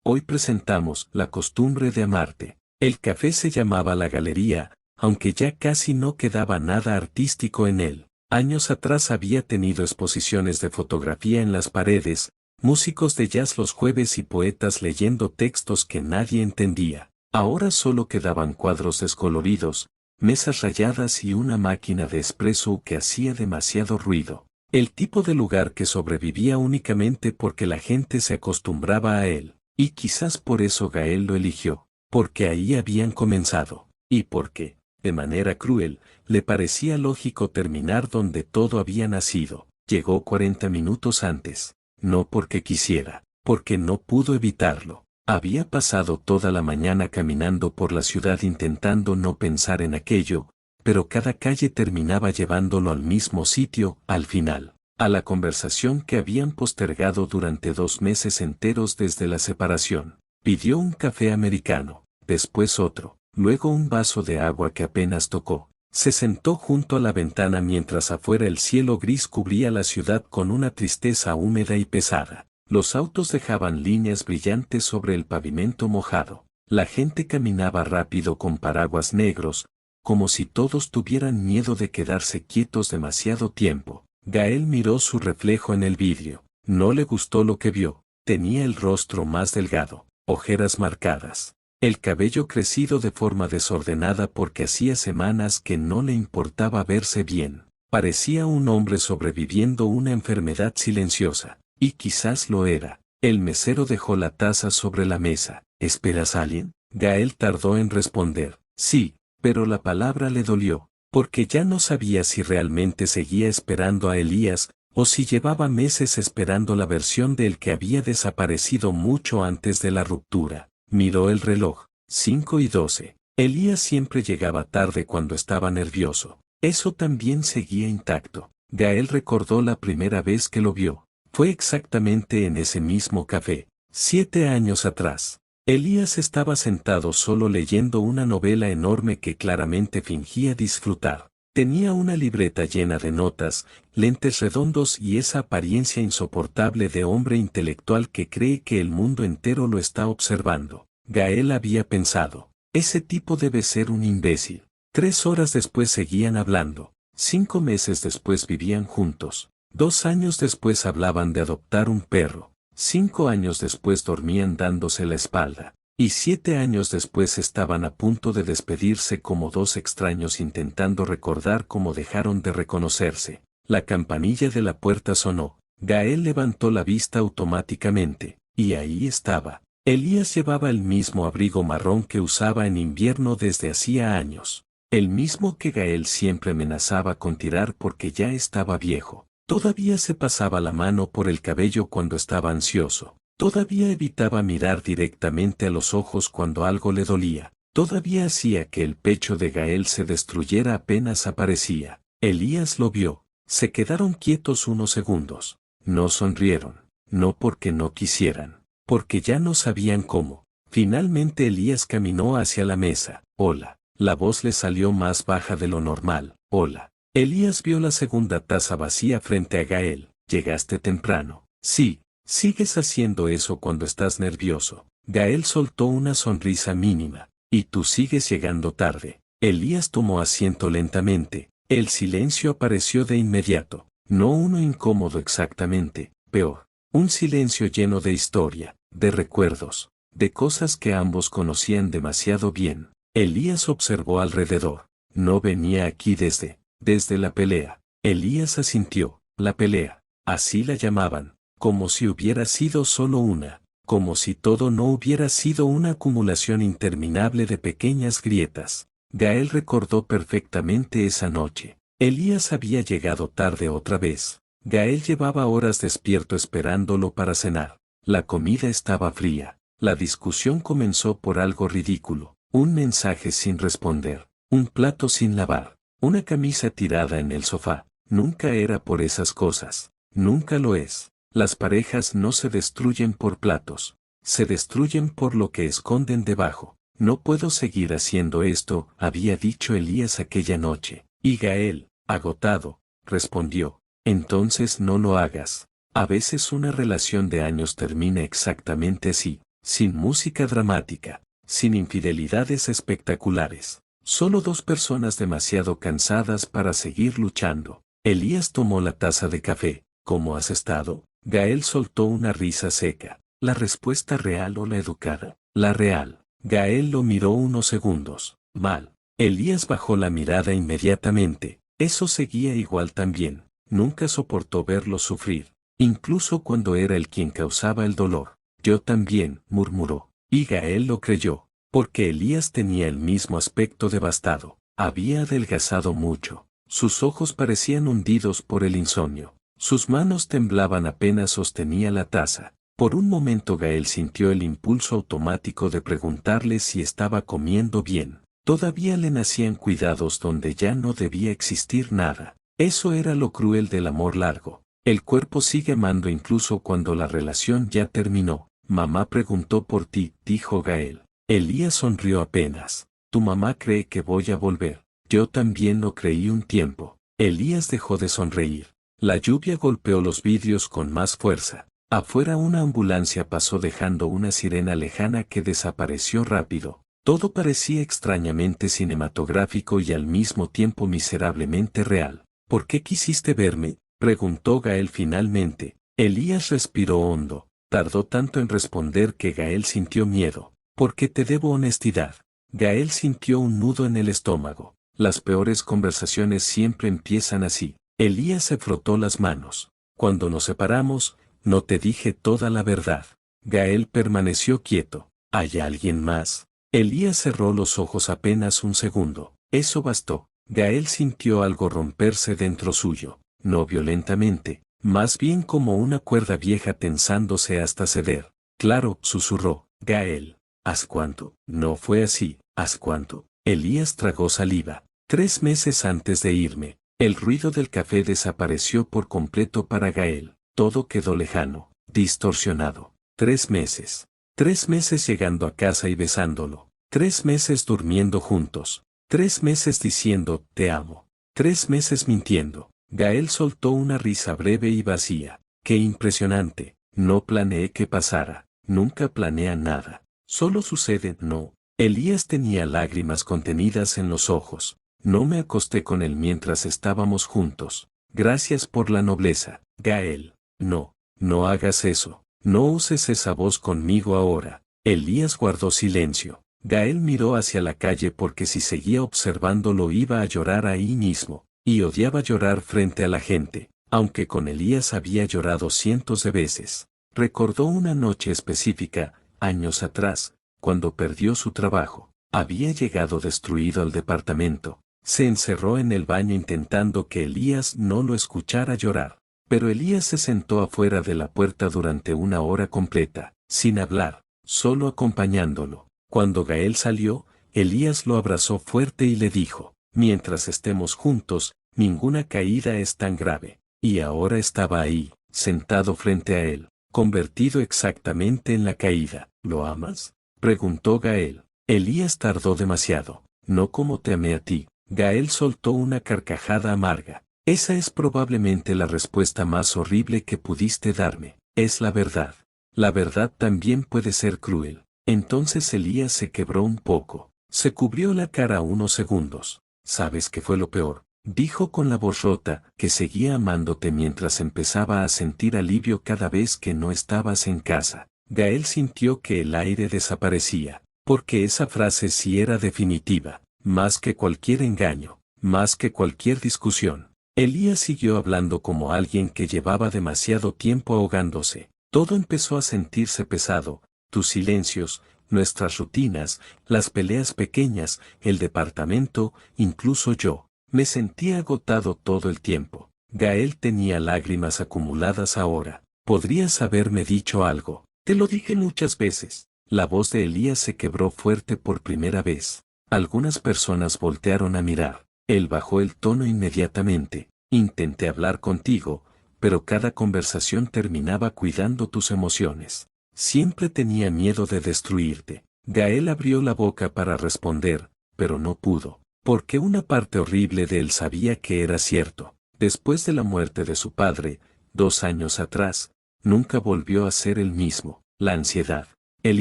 Hoy presentamos La costumbre de amarte. El café se llamaba La Galería, aunque ya casi no quedaba nada artístico en él. Años atrás había tenido exposiciones de fotografía en las paredes, músicos de jazz los jueves y poetas leyendo textos que nadie entendía. Ahora solo quedaban cuadros descoloridos, mesas rayadas y una máquina de espresso que hacía demasiado ruido. El tipo de lugar que sobrevivía únicamente porque la gente se acostumbraba a él. Y quizás por eso Gael lo eligió, porque ahí habían comenzado, y porque, de manera cruel, le parecía lógico terminar donde todo había nacido. Llegó 40 minutos antes, no porque quisiera, porque no pudo evitarlo. Había pasado toda la mañana caminando por la ciudad intentando no pensar en aquello, pero cada calle terminaba llevándolo al mismo sitio, al final, a la conversación que habían postergado durante 2 meses enteros desde la separación. Pidió un café americano, después otro, luego un vaso de agua que apenas tocó. Se sentó junto a la ventana mientras afuera el cielo gris cubría la ciudad con una tristeza húmeda y pesada. Los autos dejaban líneas brillantes sobre el pavimento mojado. La gente caminaba rápido con paraguas negros, como si todos tuvieran miedo de quedarse quietos demasiado tiempo. Gael miró su reflejo en el vidrio. No le gustó lo que vio. Tenía el rostro más delgado, ojeras marcadas, el cabello crecido de forma desordenada porque hacía semanas que no le importaba verse bien. Parecía un hombre sobreviviendo una enfermedad silenciosa, y quizás lo era. El mesero dejó la taza sobre la mesa. ¿Esperas a alguien? Gael tardó en responder. Sí, pero la palabra le dolió, porque ya no sabía si realmente seguía esperando a Elías, o si llevaba meses esperando la versión de él que había desaparecido mucho antes de la ruptura. Miró el reloj, 5:12. Elías siempre llegaba tarde cuando estaba nervioso. Eso también seguía intacto. Gael recordó la primera vez que lo vio. Fue exactamente en ese mismo café, 7 años atrás. Elías estaba sentado solo leyendo una novela enorme que claramente fingía disfrutar. Tenía una libreta llena de notas, lentes redondos y esa apariencia insoportable de hombre intelectual que cree que el mundo entero lo está observando. Gael había pensado, ese tipo debe ser un imbécil. 3 horas después seguían hablando. 5 meses después vivían juntos. 2 años después hablaban de adoptar un perro. 5 años después dormían dándose la espalda. Y 7 años después estaban a punto de despedirse como dos extraños intentando recordar cómo dejaron de reconocerse. La campanilla de la puerta sonó. Gael levantó la vista automáticamente, y ahí estaba. Elías llevaba el mismo abrigo marrón que usaba en invierno desde hacía años. El mismo que Gael siempre amenazaba con tirar porque ya estaba viejo. Todavía se pasaba la mano por el cabello cuando estaba ansioso. Todavía evitaba mirar directamente a los ojos cuando algo le dolía. Todavía hacía que el pecho de Gael se destruyera apenas aparecía. Elías lo vio. Se quedaron quietos unos segundos. No sonrieron. No porque no quisieran. Porque ya no sabían cómo. Finalmente Elías caminó hacia la mesa. Hola. La voz le salió más baja de lo normal. Hola. Elías vio la segunda taza vacía frente a Gael. ¿Llegaste temprano? Sí. ¿Sigues haciendo eso cuando estás nervioso? Gael soltó una sonrisa mínima. Y tú sigues llegando tarde. Elías tomó asiento lentamente. El silencio apareció de inmediato. No uno incómodo exactamente, peor. Un silencio lleno de historia, de recuerdos, de cosas que ambos conocían demasiado bien. Elías observó alrededor. No venía aquí desde la pelea. Elías asintió. La pelea. Así la llamaban. Como si hubiera sido solo una. Como si todo no hubiera sido una acumulación interminable de pequeñas grietas. Gael recordó perfectamente esa noche. Elías había llegado tarde otra vez. Gael llevaba horas despierto esperándolo para cenar. La comida estaba fría. La discusión comenzó por algo ridículo. Un mensaje sin responder. Un plato sin lavar. Una camisa tirada en el sofá. Nunca era por esas cosas. Nunca lo es. Las parejas no se destruyen por platos. Se destruyen por lo que esconden debajo. No puedo seguir haciendo esto, había dicho Elías aquella noche. Y Gael, agotado, respondió. Entonces no lo hagas. A veces una relación de años termina exactamente así. sin música dramática, sin infidelidades espectaculares. Solo dos personas demasiado cansadas para seguir luchando. Elías tomó la taza de café. ¿Cómo has estado? Gael soltó una risa seca. ¿La respuesta real o la educada? La real. Gael lo miró unos segundos. Mal. Elías bajó la mirada inmediatamente. Eso seguía igual también. Nunca soportó verlo sufrir, incluso cuando era él quien causaba el dolor. Yo también, murmuró. Y Gael lo creyó, porque Elías tenía el mismo aspecto devastado. Había adelgazado mucho. Sus ojos parecían hundidos por el insomnio. Sus manos temblaban apenas sostenía la taza. Por un momento Gael sintió el impulso automático de preguntarle si estaba comiendo bien. Todavía le nacían cuidados donde ya no debía existir nada. Eso era lo cruel del amor largo. El cuerpo sigue amando incluso cuando la relación ya terminó. Mamá preguntó por ti, dijo Gael. Elías sonrió apenas. Tu mamá cree que voy a volver. Yo también lo creí un tiempo. Elías dejó de sonreír. La lluvia golpeó los vidrios con más fuerza. Afuera una ambulancia pasó dejando una sirena lejana que desapareció rápido. Todo parecía extrañamente cinematográfico y al mismo tiempo miserablemente real. ¿Por qué quisiste verme?, preguntó Gael finalmente. Elías respiró hondo. Tardó tanto en responder que Gael sintió miedo. Porque te debo honestidad. Gael sintió un nudo en el estómago. Las peores conversaciones siempre empiezan así. Elías se frotó las manos. Cuando nos separamos, no te dije toda la verdad. Gael permaneció quieto. ¿Hay alguien más? Elías cerró los ojos apenas un segundo. Eso bastó. Gael sintió algo romperse dentro suyo. No violentamente, más bien como una cuerda vieja tensándose hasta ceder. Claro, susurró. Gael. ¿Haz cuánto? No fue así. ¿Haz cuánto? Elías tragó saliva. 3 meses antes de irme. El ruido del café desapareció por completo para Gael. Todo quedó lejano, distorsionado. 3 meses. 3 meses llegando a casa y besándolo. 3 meses durmiendo juntos. 3 meses diciendo, te amo. 3 meses mintiendo. Gael soltó una risa breve y vacía. ¡Qué impresionante! No planeé que pasara. Nunca planea nada. Solo sucede, no. Elías tenía lágrimas contenidas en los ojos. No me acosté con él mientras estábamos juntos. Gracias por la nobleza, Gael. No, no hagas eso. No uses esa voz conmigo ahora. Elías guardó silencio. Gael miró hacia la calle porque si seguía observándolo iba a llorar ahí mismo. Y odiaba llorar frente a la gente, aunque con Elías había llorado cientos de veces. Recordó una noche específica, años atrás, cuando perdió su trabajo. Había llegado destruido al departamento. Se encerró en el baño intentando que Elías no lo escuchara llorar. Pero Elías se sentó afuera de la puerta durante 1 hora completa, sin hablar, solo acompañándolo. Cuando Gael salió, Elías lo abrazó fuerte y le dijo, mientras estemos juntos, ninguna caída es tan grave. Y ahora estaba ahí, sentado frente a él, convertido exactamente en la caída. ¿Lo amas?, preguntó Gael. Elías tardó demasiado. No como te amé a ti. Gael soltó una carcajada amarga. Esa es probablemente la respuesta más horrible que pudiste darme. Es la verdad. La verdad también puede ser cruel. Entonces Elías se quebró un poco. Se cubrió la cara unos segundos. ¿Sabes qué fue lo peor?, dijo con la voz rota, que seguía amándote mientras empezaba a sentir alivio cada vez que no estabas en casa. Gael sintió que el aire desaparecía, porque esa frase sí era definitiva, más que cualquier engaño, más que cualquier discusión. Elías siguió hablando como alguien que llevaba demasiado tiempo ahogándose. Todo empezó a sentirse pesado, tus silencios, nuestras rutinas, las peleas pequeñas, el departamento, incluso yo. Me sentía agotado todo el tiempo. Gael tenía lágrimas acumuladas ahora. Podrías haberme dicho algo. Te lo dije muchas veces. La voz de Elías se quebró fuerte por primera vez. Algunas personas voltearon a mirar. Él bajó el tono inmediatamente. Intenté hablar contigo, pero cada conversación terminaba cuidando tus emociones. Siempre tenía miedo de destruirte. Gael abrió la boca para responder, pero no pudo, porque una parte horrible de él sabía que era cierto. Después de la muerte de su padre, 2 años atrás, nunca volvió a ser el mismo. La ansiedad, el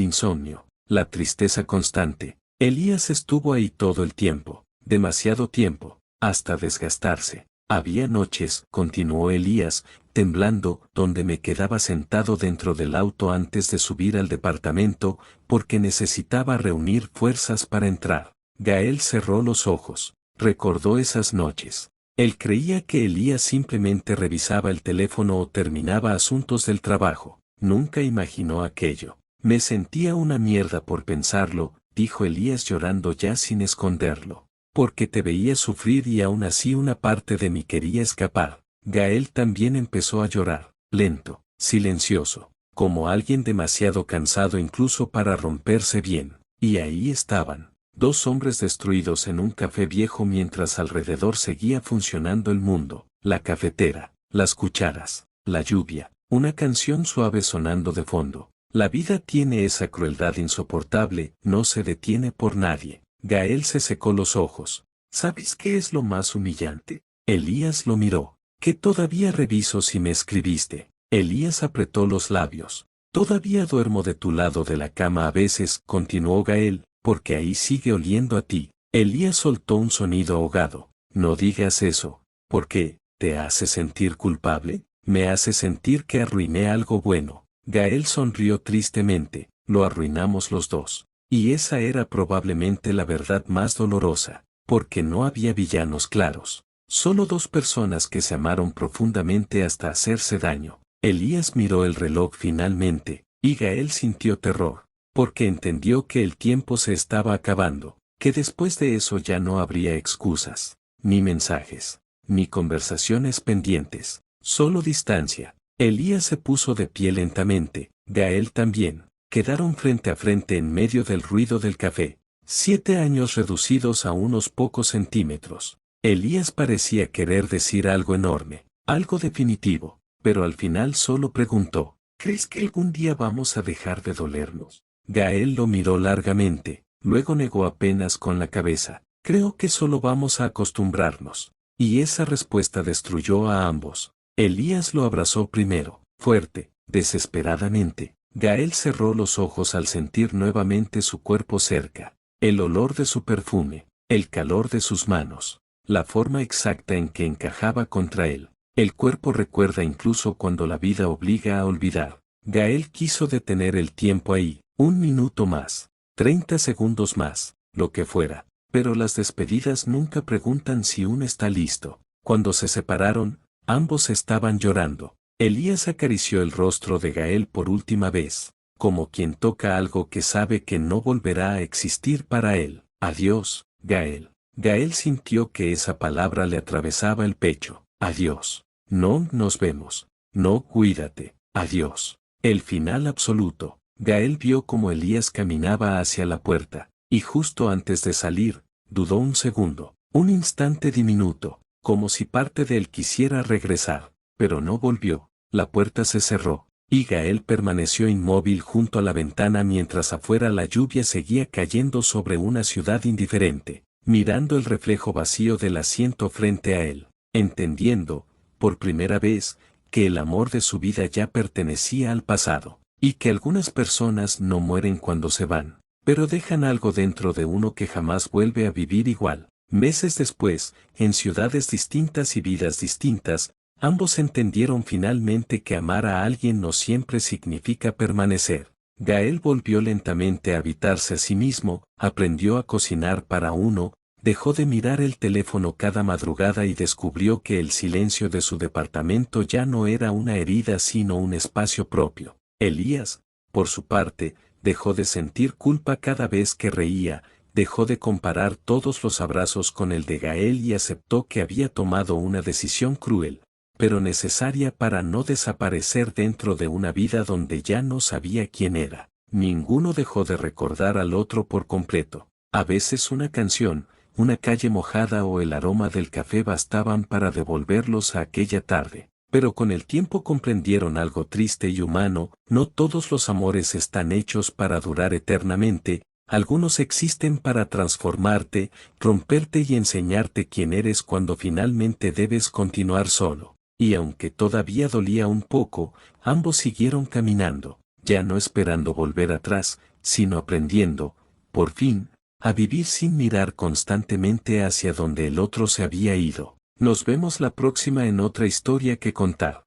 insomnio, la tristeza constante. Elías estuvo ahí todo el tiempo, demasiado tiempo, hasta desgastarse. Había noches, continuó Elías, temblando, donde me quedaba sentado dentro del auto antes de subir al departamento, porque necesitaba reunir fuerzas para entrar. Gael cerró los ojos, recordó esas noches. Él creía que Elías simplemente revisaba el teléfono o terminaba asuntos del trabajo. Nunca imaginó aquello. Me sentía una mierda por pensarlo, dijo Elías llorando ya sin esconderlo. Porque te veía sufrir y aún así una parte de mí quería escapar. Gael también empezó a llorar, lento, silencioso, como alguien demasiado cansado incluso para romperse bien. Y ahí estaban, dos hombres destruidos en un café viejo mientras alrededor seguía funcionando el mundo, la cafetera, las cucharas, la lluvia, una canción suave sonando de fondo. La vida tiene esa crueldad insoportable, no se detiene por nadie. Gael se secó los ojos. ¿Sabes qué es lo más humillante? Elías lo miró. Que todavía reviso si me escribiste. Elías apretó los labios. Todavía duermo de tu lado de la cama a veces, continuó Gael, porque ahí sigue oliendo a ti. Elías soltó un sonido ahogado. No digas eso. ¿Por qué? ¿Te hace sentir culpable? Me hace sentir que arruiné algo bueno. Gael sonrió tristemente. Lo arruinamos los dos. Y esa era probablemente la verdad más dolorosa, porque no había villanos claros, solo dos personas que se amaron profundamente hasta hacerse daño. Elías miró el reloj finalmente, y Gael sintió terror, porque entendió que el tiempo se estaba acabando, que después de eso ya no habría excusas, ni mensajes, ni conversaciones pendientes, solo distancia. Elías se puso de pie lentamente, Gael también. Quedaron frente a frente en medio del ruido del café. 7 años reducidos a unos pocos centímetros. Elías parecía querer decir algo enorme, algo definitivo, pero al final solo preguntó, ¿crees que algún día vamos a dejar de dolernos? Gael lo miró largamente, luego negó apenas con la cabeza, creo que solo vamos a acostumbrarnos. Y esa respuesta destruyó a ambos. Elías lo abrazó primero, fuerte, desesperadamente. Gael cerró los ojos al sentir nuevamente su cuerpo cerca, el olor de su perfume, el calor de sus manos, la forma exacta en que encajaba contra él. El cuerpo recuerda incluso cuando la vida obliga a olvidar. Gael quiso detener el tiempo ahí, 1 minuto más, 30 segundos más, lo que fuera, pero las despedidas nunca preguntan si uno está listo. Cuando se separaron, ambos estaban llorando. Elías acarició el rostro de Gael por última vez, como quien toca algo que sabe que no volverá a existir para él. Adiós, Gael. Gael sintió que esa palabra le atravesaba el pecho. Adiós. No nos vemos. No, cuídate. Adiós. El final absoluto. Gael vio cómo Elías caminaba hacia la puerta, y justo antes de salir, dudó un segundo, un instante diminuto, como si parte de él quisiera regresar, pero no volvió. La puerta se cerró, y Gael permaneció inmóvil junto a la ventana mientras afuera la lluvia seguía cayendo sobre una ciudad indiferente, mirando el reflejo vacío del asiento frente a él, entendiendo, por primera vez, que el amor de su vida ya pertenecía al pasado, y que algunas personas no mueren cuando se van, pero dejan algo dentro de uno que jamás vuelve a vivir igual. Meses después, en ciudades distintas y vidas distintas, ambos entendieron finalmente que amar a alguien no siempre significa permanecer. Gael volvió lentamente a habitarse a sí mismo, aprendió a cocinar para uno, dejó de mirar el teléfono cada madrugada y descubrió que el silencio de su departamento ya no era una herida sino un espacio propio. Elías, por su parte, dejó de sentir culpa cada vez que reía, dejó de comparar todos los abrazos con el de Gael y aceptó que había tomado una decisión cruel, pero necesaria para no desaparecer dentro de una vida donde ya no sabía quién era. Ninguno dejó de recordar al otro por completo. A veces una canción, una calle mojada o el aroma del café bastaban para devolverlos a aquella tarde. Pero con el tiempo comprendieron algo triste y humano, no todos los amores están hechos para durar eternamente, algunos existen para transformarte, romperte y enseñarte quién eres cuando finalmente debes continuar solo. Y aunque todavía dolía un poco, ambos siguieron caminando. ya no esperando volver atrás, sino aprendiendo, por fin, a vivir sin mirar constantemente hacia donde el otro se había ido. Nos vemos la próxima en otra historia que contar.